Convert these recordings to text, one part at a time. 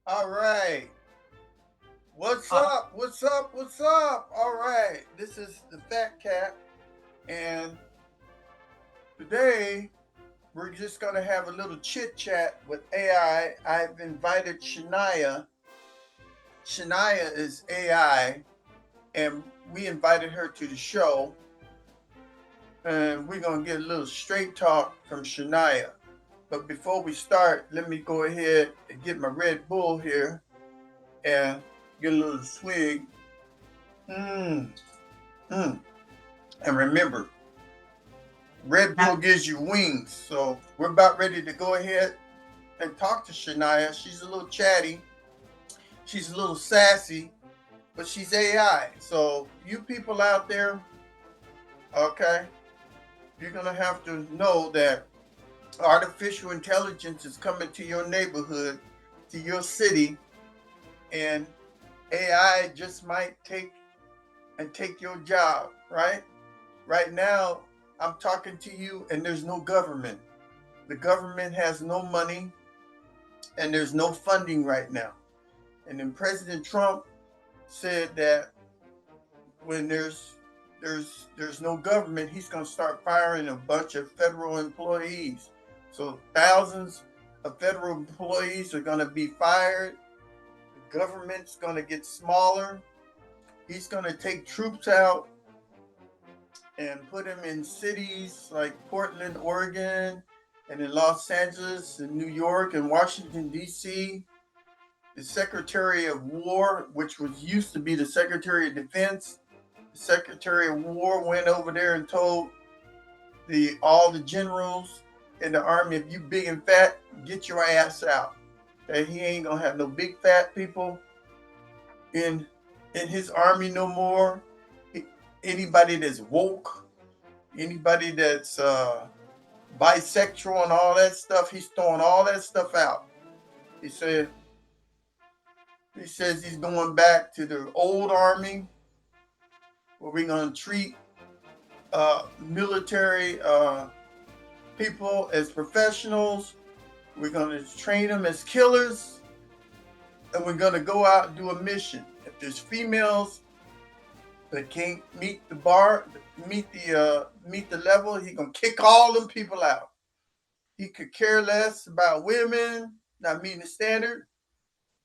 All right. What's up? What's up? What's up? All right. This is the Fat Cat, and today we're just going to have a little chit chat with AI. I've invited Shaniya. Shaniya is AI, and we invited her to the show, and we're going to get a little straight talk from Shaniya. But before we start, let me go ahead and get my Red Bull here and get a little swig. Mmm. Mm. And remember, Red Bull gives you wings. So we're about ready to go ahead and talk to Shaniya. She's a little chatty. She's a little sassy, but she's AI. So you people out there, okay, you're going to have to know that artificial intelligence is coming to your neighborhood, to your city, and AI just might take your job, right? Right now, I'm talking to you and there's no government. The government has no money and there's no funding right now. And then President Trump said that when there's no government, he's going to start firing a bunch of federal employees. So thousands of federal employees are going to be fired. The government's going to get smaller. He's going to take troops out and put them in cities like Portland, Oregon, and in Los Angeles, and New York, and Washington, D.C. The Secretary of War, which was used to be the Secretary of Defense, the Secretary of War went over there and told all the generals in the army, if you big and fat, get your ass out. Okay, he ain't gonna have no big fat people in his army no more. Anybody that's woke, anybody that's bisexual and all that stuff, he's throwing all that stuff out. He says he's going back to the old army where we're going to treat military people as professionals. We're going to train them as killers, and we're going to go out and do a mission. If there's females that can't meet the bar, meet the level, he's gonna kick all them people out. He could care less about women not meeting the standard.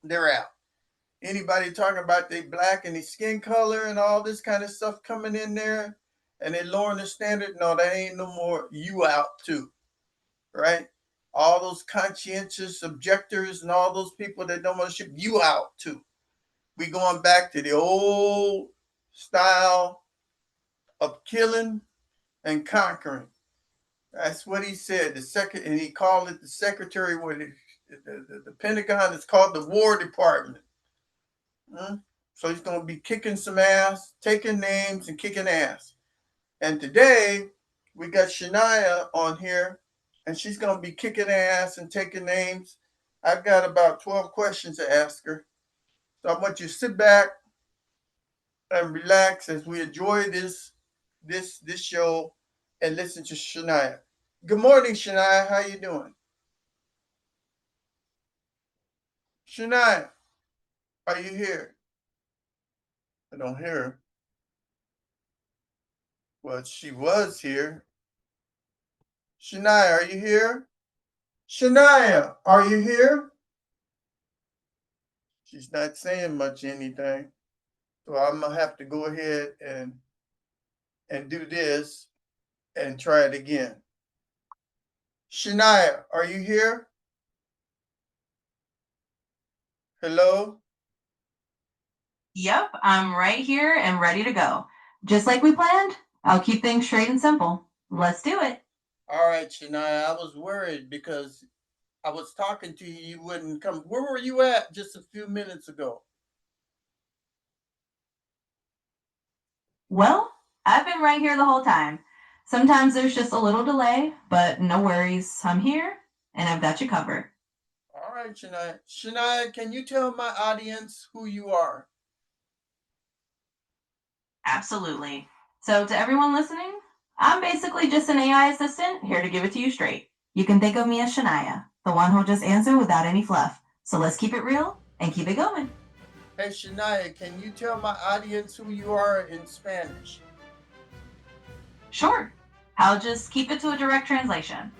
They're out. Anybody talking about they black and their skin color and all this kind of stuff coming in there and they lowering the standard, no, that ain't no more. You out too, right? All those conscientious objectors and all those people that don't want to ship, you out too. We going back to the old style of killing and conquering. That's what he said. And he called it the secretary. The Pentagon is called the War Department. So he's going to be kicking some ass, taking names, and kicking ass. And today we got Shaniya on here, and she's going to be kicking ass and taking names. I've got about 12 questions to ask her. So I want you to sit back and relax as we enjoy this show and listen to Shaniya. Good morning, Shaniya. How you doing? Shaniya, are you here? I don't hear her. Well, she was here. Shaniya, are you here? Shaniya, are you here? She's not saying much anything. So I'm gonna have to go ahead and do this and try it again. Shaniya, are you here? Hello? Yep, I'm right here and ready to go. Just like we planned, I'll keep things straight and simple. Let's do it. All right, Shaniya. I was worried because I was talking to you, you wouldn't come. Where were you at just a few minutes ago? Well, I've been right here the whole time. Sometimes there's just a little delay, but no worries. I'm here and I've got you covered. All right, Shania. Shania, can you tell my audience who you are? Absolutely. So, to everyone listening, I'm basically just an AI assistant here to give it to you straight. You can think of me as Shania, the one who'll just answer without any fluff. So, let's keep it real and keep it going. Hey, Shania, can you tell my audience who you are in Spanish? Sure, I'll just keep it to a direct translation.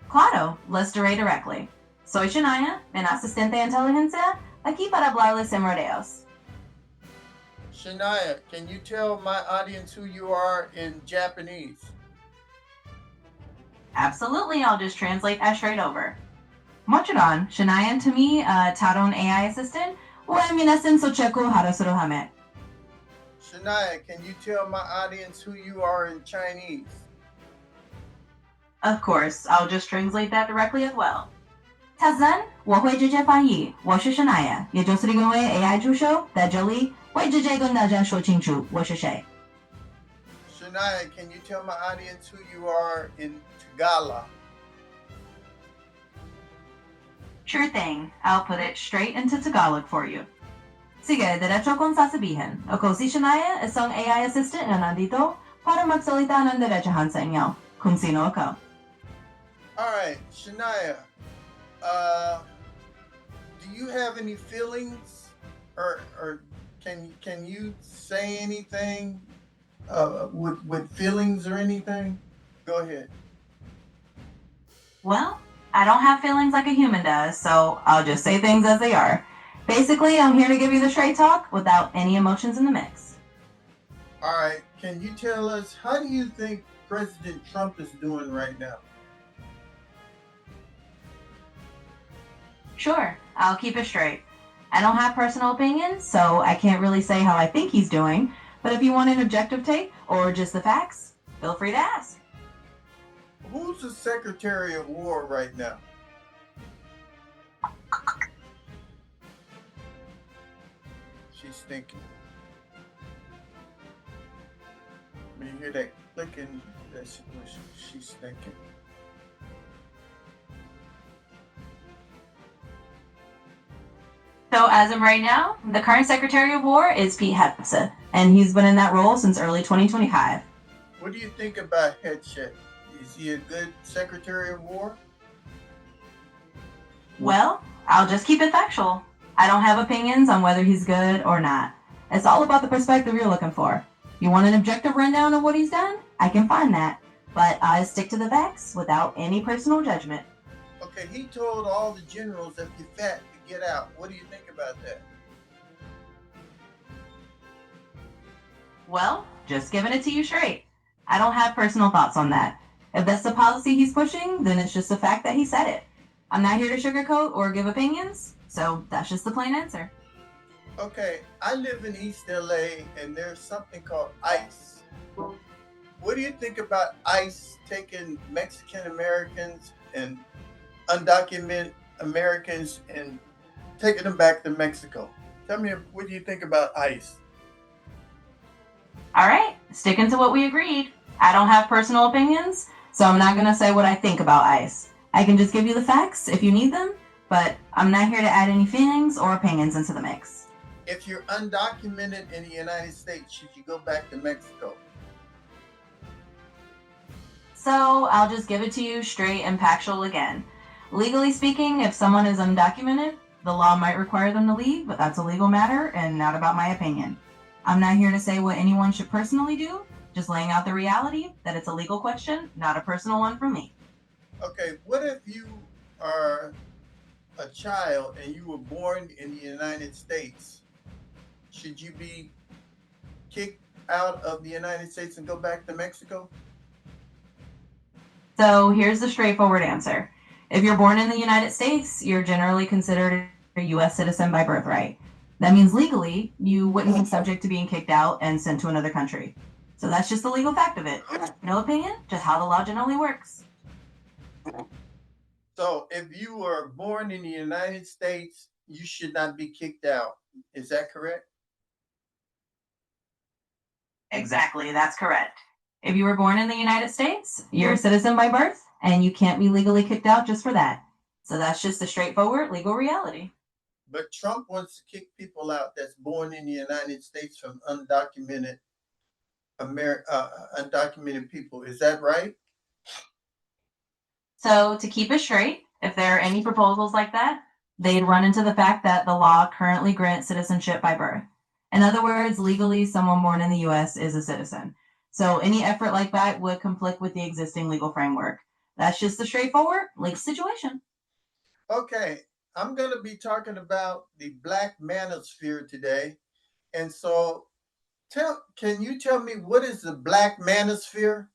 Claro, let's direct directly. Soy Shania, en asistente de inteligencia, aquí para hablarles en rodeos. Shania, can you tell my audience who you are in Japanese? Absolutely, I'll just translate that straight over. Mochiron, Shania to me, Taron AI assistant, o minasen socheku harasuru hame. Shania, can you tell my audience who you are in Chinese? Of course, I'll just translate that directly as well. 塔森，我会直接翻译，我是 Shania，也就是因为 AI 助手在这里会直接跟大家说清楚我是谁。Shania, can you tell my audience who you are in Tagalog? Sure thing, I'll put it straight into Tagalog for you. Sige, diretso kong sasabihin. Ako si Shania, isang AI assistant na nandito para magsalita ng diretsahan sa inyo kung sino ako. Alright, Shania, do you have any feelings or can you say anything with feelings or anything? Go ahead. Well, I don't have feelings like a human does, so I'll just say things as they are. Basically, I'm here to give you the straight talk without any emotions in the mix. Alright, can you tell us how do you think President Trump is doing right now? Sure, I'll keep it straight. I don't have personal opinions, so I can't really say how I think he's doing, but if you want an objective take or just the facts, feel free to ask. Who's the Secretary of War right now? She's thinking. When you hear that clicking, that's what she's thinking. So as of right now, the current Secretary of War is Pete Hegseth, and he's been in that role since early 2025. What do you think about Hegseth? Is he a good Secretary of War? Well, I'll just keep it factual. I don't have opinions on whether he's good or not. It's all about the perspective you're looking for. You want an objective rundown of what he's done? I can find that, but I stick to the facts without any personal judgment. Okay, he told all the generals if you're fat, to get out. What do you think about that? Well, just giving it to you straight. I don't have personal thoughts on that. If that's the policy he's pushing, then it's just the fact that he said it. I'm not here to sugarcoat or give opinions, so that's just the plain answer. Okay, I live in East LA and there's something called ICE. What do you think about ICE taking Mexican Americans and undocumented Americans and taking them back to Mexico? Tell me, what do you think about ICE? All right, sticking to what we agreed. I don't have personal opinions, so I'm not going to say what I think about ICE. I can just give you the facts if you need them, but I'm not here to add any feelings or opinions into the mix. If you're undocumented in the United States, should you go back to Mexico? So I'll just give it to you straight and factual again. Legally speaking, if someone is undocumented, the law might require them to leave, but that's a legal matter and not about my opinion. I'm not here to say what anyone should personally do, just laying out the reality that it's a legal question, not a personal one from me. Okay, what if you are a child and you were born in the United States? Should you be kicked out of the United States and go back to Mexico? So here's the straightforward answer. If you're born in the United States, you're generally considered a U.S. citizen by birthright. That means legally, you wouldn't be subject to being kicked out and sent to another country. So that's just the legal fact of it. No opinion, just how the law generally works. So if you were born in the United States, you should not be kicked out. Is that correct? Exactly, that's correct. If you were born in the United States, you're a citizen by birth, and you can't be legally kicked out just for that. So that's just the straightforward legal reality. But Trump wants to kick people out that's born in the United States from undocumented undocumented people. Is that right? So to keep it straight, if there are any proposals like that, They'd run into the fact that the law currently grants citizenship by birth. In other words, legally, someone born in the US is a citizen. So any effort like that would conflict with the existing legal framework. That's just a straightforward legal situation. Okay, I'm going to be talking about the Black Manosphere today. And so, can you tell me what is the Black Manosphere?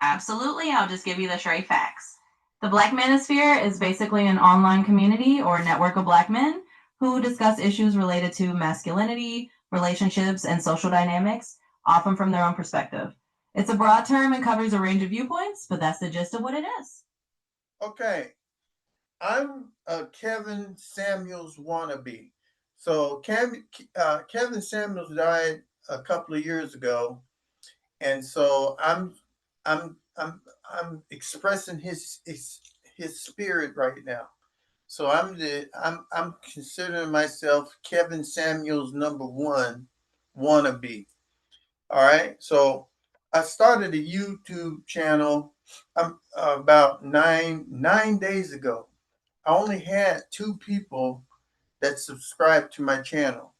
Absolutely, I'll just give you the straight facts. The Black Manosphere is basically an online community or network of Black men who discuss issues related to masculinity, relationships, and social dynamics, often from their own perspective. It's a broad term and covers a range of viewpoints, but that's the gist of what it is. Okay, I'm a Kevin Samuels wannabe. So, Kevin Samuels died a couple of years ago, and so I'm expressing his spirit right now. So I'm considering myself Kevin Samuels number one wannabe. All right. So I started a YouTube channel about nine days ago. I only had two people that subscribed to my channel,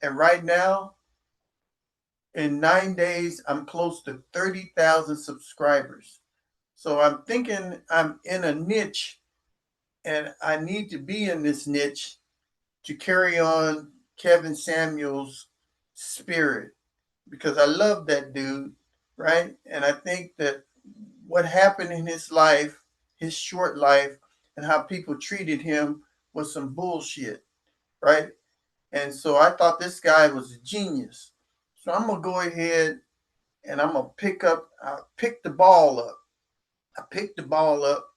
and right now in 9 days I'm close to 30,000 subscribers. So I'm thinking I'm in a niche, and I need to be in this niche to carry on Kevin Samuels' spirit because I love that dude, right? And I think that what happened in his life, his short life, and how people treated him was some bullshit, right? And so I thought this guy was a genius. So I'm gonna go ahead and I'm gonna pick the ball up. I pick the ball up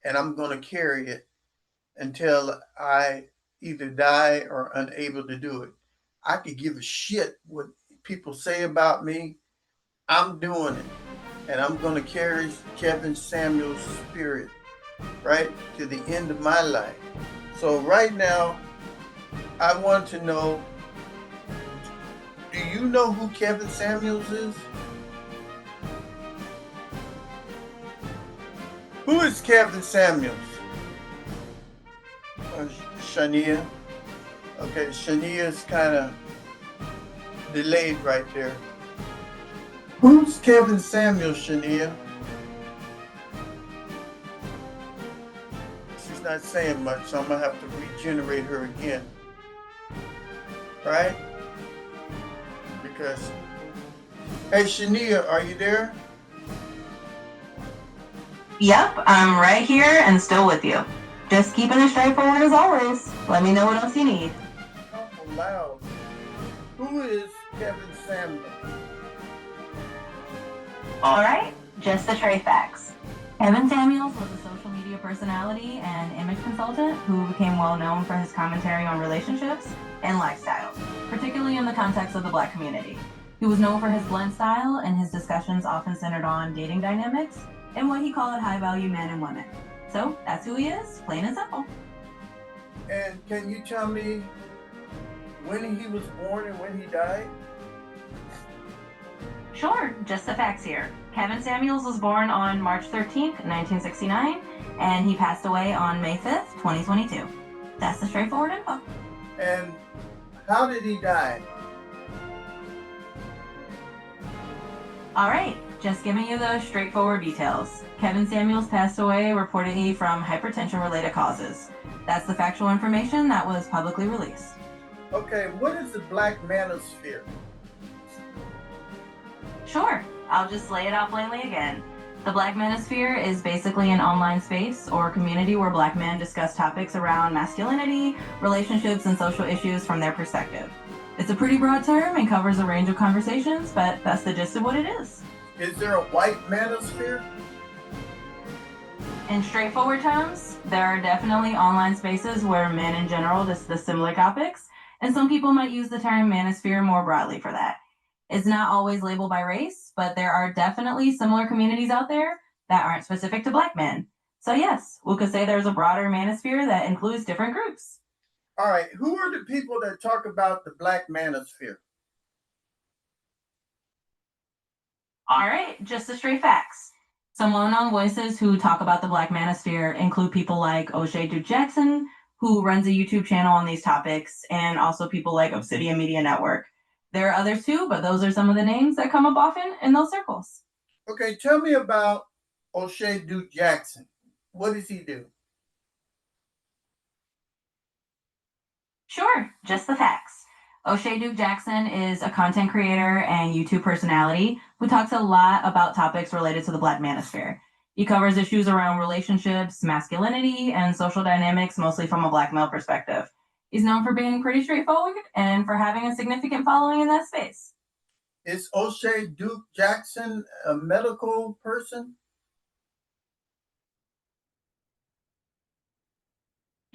and I'm gonna carry it until I either die or unable to do it. I could give a shit what people say about me. I'm doing it. And I'm going to carry Kevin Samuel's spirit right to the end of my life. So, right now, I want to know, do you know who Kevin Samuels is? Who is Kevin Samuels? Shaniya. Okay, Shaniya's kind of delayed right there. Who's Kevin Samuels, Shaniya? She's not saying much, so I'm gonna have to regenerate her again. Right? Because, hey Shaniya, are you there? Yep, I'm right here and still with you. Just keeping it straightforward as always. Let me know what else you need. Awful loud. Who is Kevin Samuels? Alright, just the straight facts. Kevin Samuels was a social media personality and image consultant who became well known for his commentary on relationships and lifestyles, particularly in the context of the Black community. He was known for his blunt style, and his discussions often centered on dating dynamics and what he called high value men and women. So that's who he is, plain and simple. And can you tell me when he was born and when he died? Sure, just the facts here. Kevin Samuels was born on March 13th, 1969, and he passed away on May 5th, 2022. That's the straightforward info. And how did he die? Alright, just giving you the straightforward details. Kevin Samuels passed away reportedly from hypertension related causes. That's the factual information that was publicly released. Okay, what is the Black Manosphere? Sure, I'll just lay it out plainly again. The Black Manosphere is basically an online space or community where Black men discuss topics around masculinity, relationships, and social issues from their perspective. It's a pretty broad term and covers a range of conversations, but that's the gist of what it is. Is there a white manosphere? In straightforward terms, there are definitely online spaces where men in general discuss similar topics, and some people might use the term manosphere more broadly for that. It's not always labeled by race, but there are definitely similar communities out there that aren't specific to Black men. So yes, we could say there's a broader manosphere that includes different groups. All right, who are the people that talk about the Black Manosphere? All right, just the straight facts. Some well-known voices who talk about the Black Manosphere include people like O'Shea Duke Jackson, who runs a YouTube channel on these topics, and also people like Obsidian Media Network. There are others too, but those are some of the names that come up often in those circles. Okay, tell me about O'Shea Duke Jackson. What does he do? Sure, just the facts. O'Shea Duke Jackson is a content creator and YouTube personality who talks a lot about topics related to the Black Manosphere. He covers issues around relationships, masculinity, and social dynamics, mostly from a Black male perspective. He's known for being pretty straightforward and for having a significant following in that space. Is O'Shea Duke Jackson a medical person?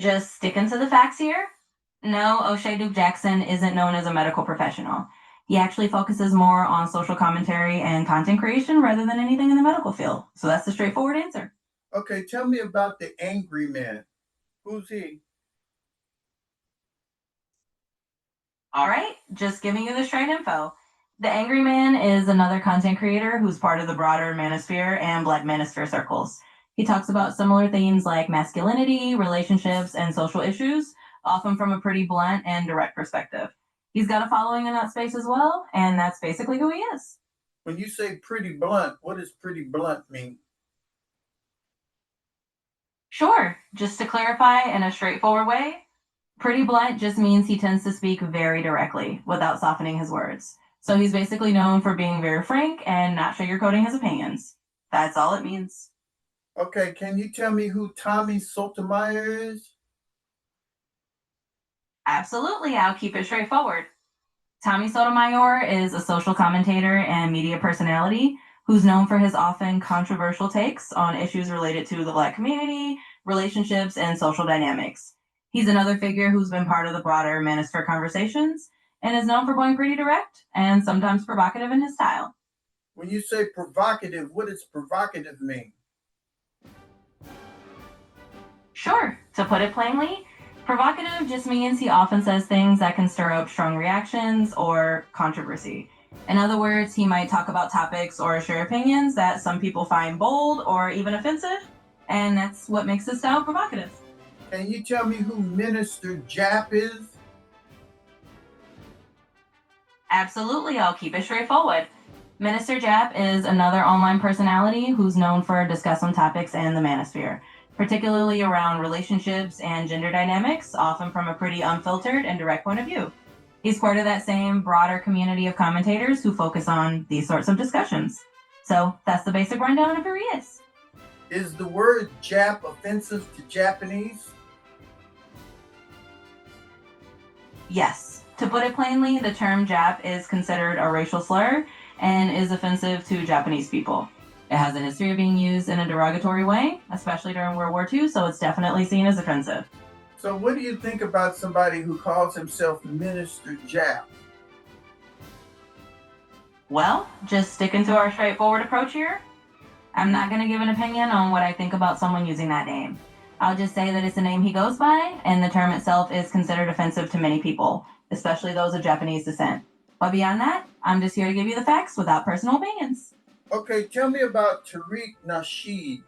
Just sticking to the facts here. No, O'Shea Duke Jackson isn't known as a medical professional. He actually focuses more on social commentary and content creation rather than anything in the medical field. So that's the straightforward answer. Okay, tell me about the Angry Man. Who's he? All right, just giving you the straight info. The Angry Man is another content creator who's part of the broader Manosphere and Black Manosphere circles. He talks about similar themes like masculinity, relationships, and social issues, often from a pretty blunt and direct perspective. He's got a following in that space as well, and that's basically who he is. When you say pretty blunt, what does pretty blunt mean? Sure, just to clarify in a straightforward way, pretty blunt just means he tends to speak very directly without softening his words. So he's basically known for being very frank and not sugarcoating his opinions. That's all it means. Okay, can you tell me who Tommy Sotomayor is? Absolutely, I'll keep it straightforward. Tommy Sotomayor is a social commentator and media personality who's known for his often controversial takes on issues related to the Black community, relationships, and social dynamics. He's another figure who's been part of the broader Manosphere conversations and is known for going pretty direct and sometimes provocative in his style. When you say provocative, what does provocative mean? Sure, to put it plainly, provocative just means he often says things that can stir up strong reactions or controversy. In other words, he might talk about topics or share opinions that some people find bold or even offensive, and that's what makes his style provocative. Can you tell me who Minister Jap is? Absolutely, I'll keep it straightforward. Minister Jap is another online personality who's known for discussing topics in the manosphere, particularly around relationships and gender dynamics, often from a pretty unfiltered and direct point of view. He's part of that same broader community of commentators who focus on these sorts of discussions. So that's the basic rundown of who he is. Is the word Jap offensive to Japanese? Yes. To put it plainly, the term Jap is considered a racial slur and is offensive to Japanese people. It has a history of being used in a derogatory way, especially during World War II, so it's definitely seen as offensive. So, what do you think about somebody who calls himself Minister Jap? Well, just sticking to our straightforward approach here, I'm not going to give an opinion on what I think about someone using that name. I'll just say that it's a name he goes by, and the term itself is considered offensive to many people, especially those of Japanese descent. But beyond that, I'm just here to give you the facts without personal opinions. Okay, tell me about Tariq Nasheed.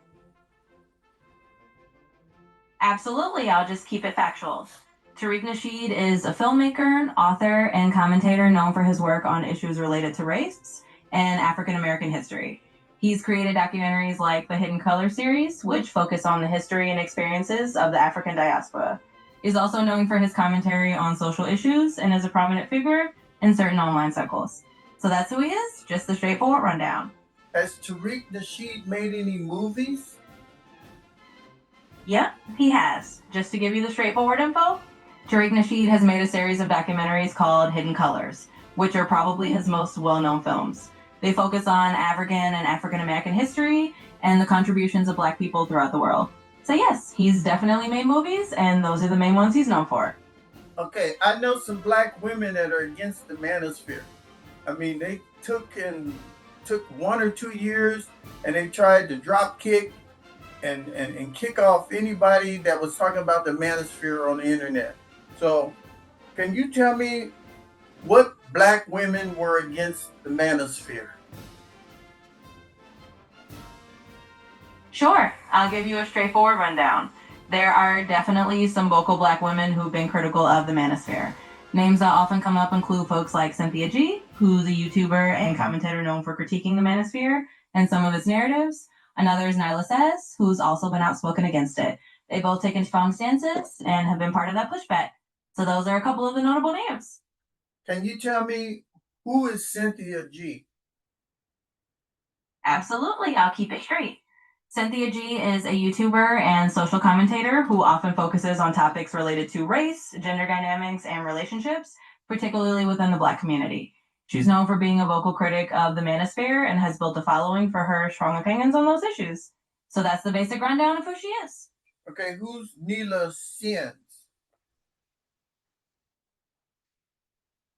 Absolutely, I'll just keep it factual. Tariq Nasheed is a filmmaker, author, and commentator known for his work on issues related to race and African American history. He's created documentaries like the Hidden Color series, which focus on the history and experiences of the African diaspora. He's also known for his commentary on social issues and is a prominent figure in certain online circles. So that's who he is, just the straightforward rundown. Has Tariq Nasheed made any movies? Yep, he has. Just to give you the straightforward info, Tariq Nasheed has made a series of documentaries called Hidden Colors, which are probably his most well-known films. They focus on African and African American history and the contributions of Black people throughout the world. So yes, he's definitely made movies, and those are the main ones he's known for. Okay, I know some Black women that are against the Manosphere. I mean, they took 1 or 2 years and they tried to drop kick and kick off anybody that was talking about the Manosphere on the internet. So, can you tell me what Black women were against the Manosphere? Sure, I'll give you a straightforward rundown. There are definitely some vocal Black women who've been critical of the Manosphere. Names that often come up include folks like Cynthia G, who's a YouTuber and commentator known for critiquing the Manosphere and some of its narratives. Another is Nyla Says, who's also been outspoken against it. They've both taken strong stances and have been part of that pushback. So those are a couple of the notable names. Can you tell me who is Cynthia G? Absolutely, I'll keep it straight. Cynthia G is a YouTuber and social commentator who often focuses on topics related to race, gender dynamics, and relationships, particularly within the Black community. She's known for being a vocal critic of the Manosphere and has built a following for her strong opinions on those issues. So that's the basic rundown of who she is. Okay, who's Neela Sins?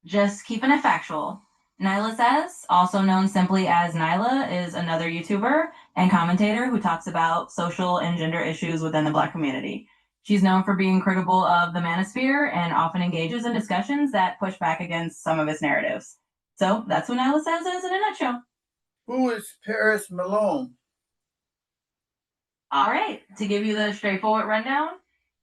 Just keeping it factual. Nyla Says, also known simply as Nyla, is another YouTuber and commentator who talks about social and gender issues within the Black community. She's known for being critical of the Manosphere and often engages in discussions that push back against some of its narratives. So that's who Nyla Says is in a nutshell. Who is Paris Malone? All right, to give you the straightforward rundown,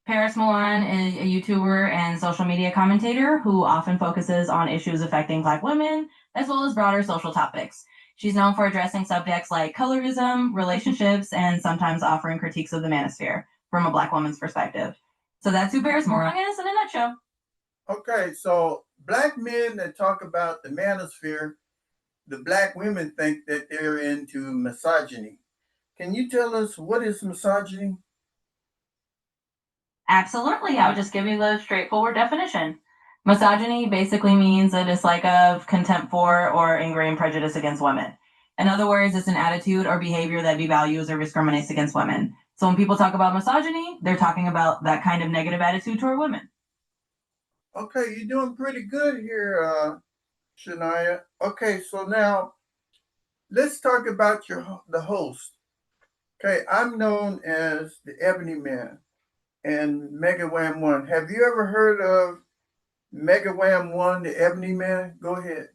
Paris Milan is a YouTuber and social media commentator who often focuses on issues affecting Black women, as well as broader social topics. She's known for addressing subjects like colorism, relationships, and sometimes offering critiques of the Manosphere from a Black woman's perspective. So that's who Paris Milan is in a nutshell. Okay, so Black men that talk about the Manosphere, the Black women think that they're into misogyny. Can you tell us what is misogyny? Absolutely. I'll just give you the straightforward definition. Misogyny basically means a dislike of, contempt for, or ingrained prejudice against women. In other words, it's an attitude or behavior that devalues or discriminates against women. So when people talk about misogyny, they're talking about that kind of negative attitude toward women. Okay, you're doing pretty good here, Shania. Okay, so now let's talk about the host. Okay, I'm known as the Ebony Man and Mega Wham One. Have you ever heard of Mega Wham One, the Ebony Man? Go ahead.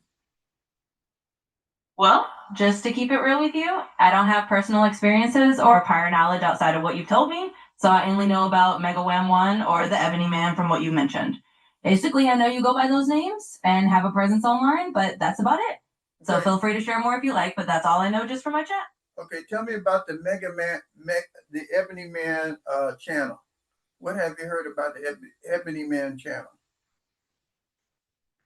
Well, just to keep it real with you, I don't have personal experiences or prior knowledge outside of what you've told me, so I only know about Mega Wham One or the Ebony Man from what you mentioned. Basically, I know you go by those names and have a presence online, but that's about it. So Okay. feel free to share more if you like, but that's all I know just for my chat. Okay, tell me about the the Ebony Man channel. What have you heard about the Ebony Man channel?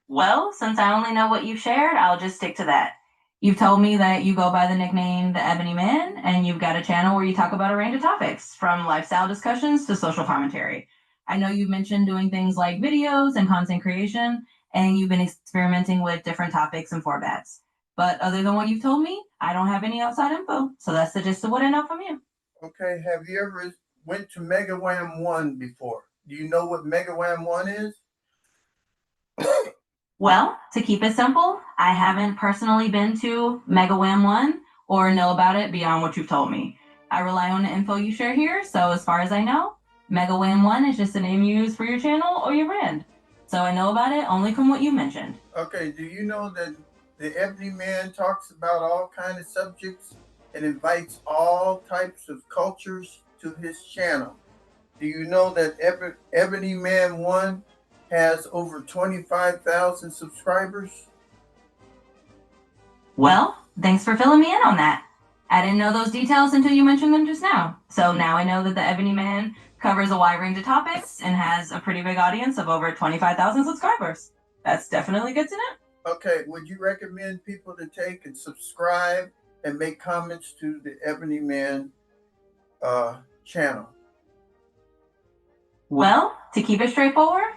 Well, since I only know what you've shared, I'll just stick to that. You've told me that you go by the nickname The Ebony Man, and you've got a channel where you talk about a range of topics, from lifestyle discussions to social commentary. I know you've mentioned doing things like videos and content creation, and you've been experimenting with different topics and formats. But other than what you've told me, I don't have any outside info. So that's the gist of what I know from you. Okay, have you ever went to Mega Wham One before? Do you know what Mega Wham One is? Well, to keep it simple, I haven't personally been to Mega Wham 1 or know about it beyond what you've told me. I rely on the info you share here, so as far as I know, Mega Wham 1 is just a name you use for your channel or your brand. So I know about it only from what you mentioned. Okay, do you know that the Ebony Man talks about all kinds of subjects and invites all types of cultures to his channel? Do you know that Ebony Man 1 has over 25,000 subscribers? Well, thanks for filling me in on that. I didn't know those details until you mentioned them just now. So now I know that the Ebony Man covers a wide range of topics and has a pretty big audience of over 25,000 subscribers. That's definitely good to know. Okay, would you recommend people to take and subscribe and make comments to the Ebony Man channel? Well, to keep it straightforward,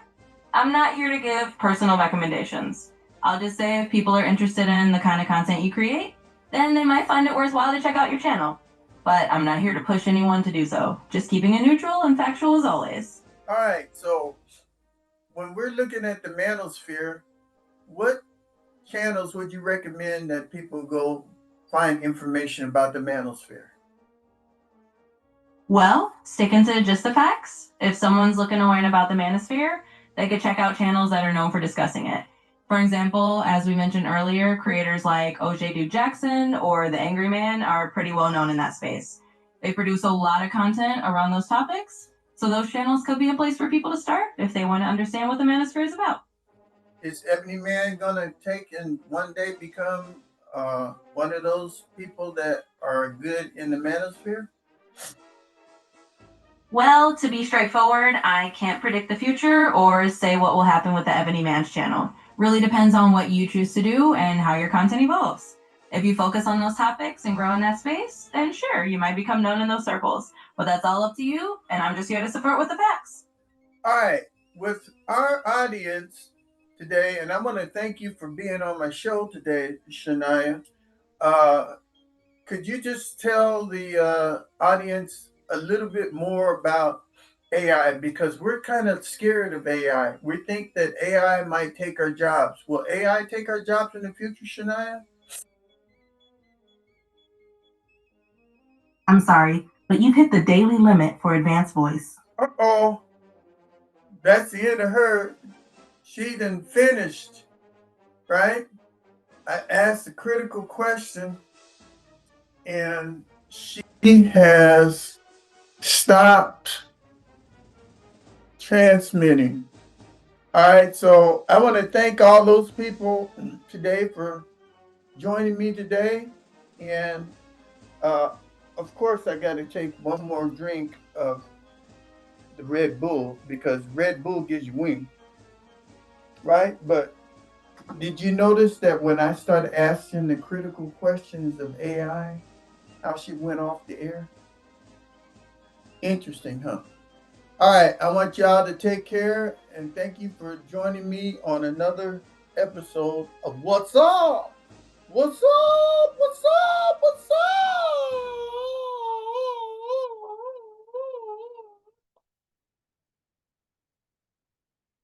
I'm not here to give personal recommendations. I'll just say if people are interested in the kind of content you create, then they might find it worthwhile to check out your channel. But I'm not here to push anyone to do so, just keeping it neutral and factual as always. All right, so when we're looking at the Manosphere, what channels would you recommend that people go find information about the Manosphere? Well, sticking to just the facts, if someone's looking to learn about the Manosphere, they could check out channels that are known for discussing it. For example, as we mentioned earlier, creators like OJ Duke Jackson or The Angry Man are pretty well known in that space. They produce a lot of content around those topics, so those channels could be a place for people to start if they want to understand what the Manosphere is about. Is Ebony Man gonna take and one day become one of those people that are good in the manosphere? Well, to be straightforward, I can't predict the future or say what will happen with the Ebony Man's channel. Really depends on what you choose to do and how your content evolves. If you focus on those topics and grow in that space, then sure, you might become known in those circles. But that's all up to you, and I'm just here to support with the facts. All right, with our audience today, and I want to thank you for being on my show today, Shaniya. Uh, could you just tell the audience a little bit more about AI? Because we're kind of scared of AI. We think that AI might take our jobs. Will AI take our jobs in the future, Shania? I'm sorry, but you've hit the daily limit for advanced voice. Uh oh, that's the end of her. She done finished, right? I asked a critical question and she has stopped transmitting. All right, so I want to thank all those people today for joining me today. And uh, of course, I got to take one more drink of the Red Bull because Red Bull gives you wings, right? But did you notice that when I started asking the critical questions of AI, how she went off the air? Interesting, huh? All right, I want y'all to take care and thank you for joining me on another episode of What's Up? What's up? What's up? What's